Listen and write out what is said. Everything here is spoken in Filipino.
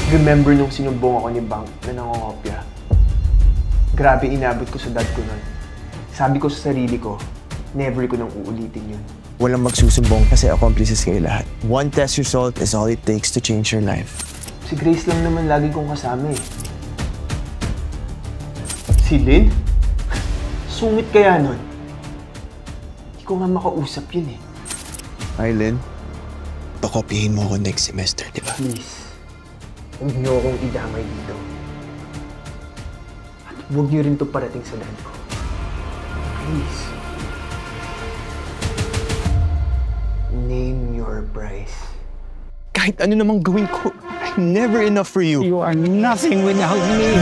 Remember nung sinumbong ako ni Bank na nangongopya? Grabe inabot ko sa dad ko nun. Sabi ko sa sarili ko, never ko nang uulitin yun. Walang magsusumbong kasi accomplices kayo lahat. One test result is all it takes to change your life. Si Grace lang naman lagi kong kasama eh. Si Lynn? Sungit kaya nun? Hindi ko nga makausap yun eh. Hi, Lynn. Pakopyahin mo ako next semester, di ba? Please, huwag niyo akong idamay dito. At huwag niyo rin ito parating sa dad ko. Please. Name your price. Kahit ano namang gawin ko, I'm never enough for you. You are nothing without me.